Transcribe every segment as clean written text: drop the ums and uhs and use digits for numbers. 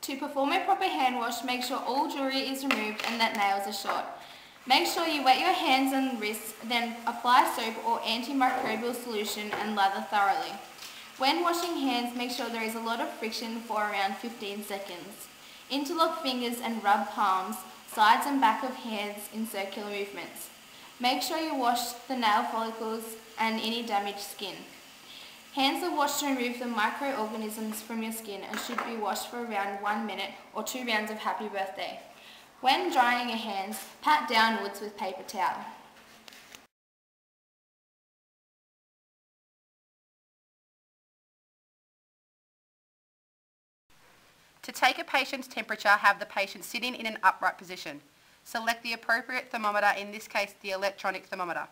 To perform a proper hand wash, make sure all jewellery is removed and that nails are short. Make sure you wet your hands and wrists, then apply soap or antimicrobial solution and lather thoroughly. When washing hands, make sure there is a lot of friction for around 15 seconds. Interlock fingers and rub palms, sides and back of hands in circular movements. Make sure you wash the nail follicles and any damaged skin. Hands are washed to remove the microorganisms from your skin and should be washed for around 1 minute or 2 rounds of happy birthday. When drying your hands, pat downwards with paper towel. To take a patient's temperature, have the patient sitting in an upright position. Select the appropriate thermometer, in this case the electronic thermometer.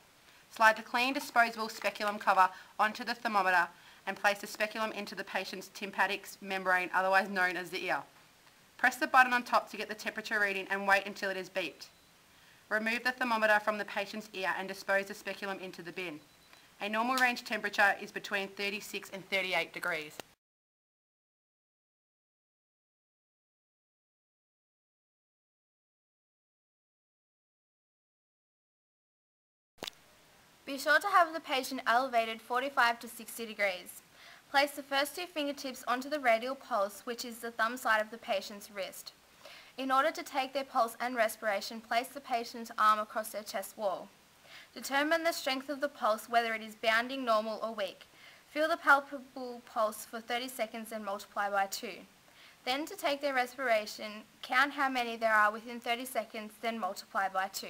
Slide the clean disposable speculum cover onto the thermometer and place the speculum into the patient's tympanic membrane, otherwise known as the ear. Press the button on top to get the temperature reading and wait until it is beeped. Remove the thermometer from the patient's ear and dispose the speculum into the bin. A normal range temperature is between 36 and 38 degrees. Be sure to have the patient elevated 45 to 60 degrees. Place the first 2 fingertips onto the radial pulse, which is the thumb side of the patient's wrist. In order to take their pulse and respiration, place the patient's arm across their chest wall. Determine the strength of the pulse, whether it is bounding, normal or weak. Feel the palpable pulse for 30 seconds and multiply by 2. Then to take their respiration, count how many there are within 30 seconds, then multiply by 2.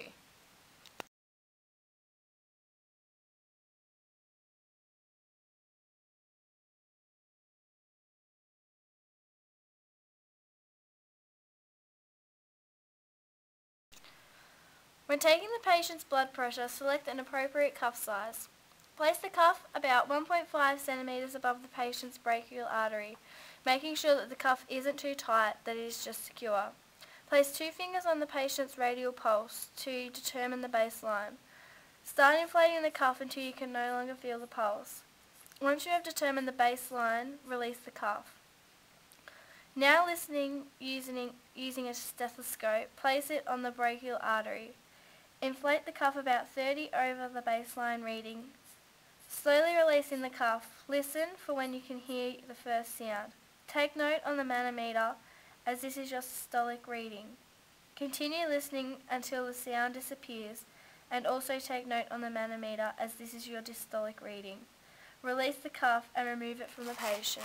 When taking the patient's blood pressure, select an appropriate cuff size. Place the cuff about 1.5 centimeters above the patient's brachial artery, making sure that the cuff isn't too tight, that it is just secure. Place 2 fingers on the patient's radial pulse to determine the baseline. Start inflating the cuff until you can no longer feel the pulse. Once you have determined the baseline, release the cuff. Now listening using a stethoscope, place it on the brachial artery. Inflate the cuff about 30 over the baseline reading. Slowly releasing the cuff, listen for when you can hear the first sound. Take note on the manometer, as this is your systolic reading. Continue listening until the sound disappears, and also take note on the manometer, as this is your diastolic reading. Release the cuff and remove it from the patient.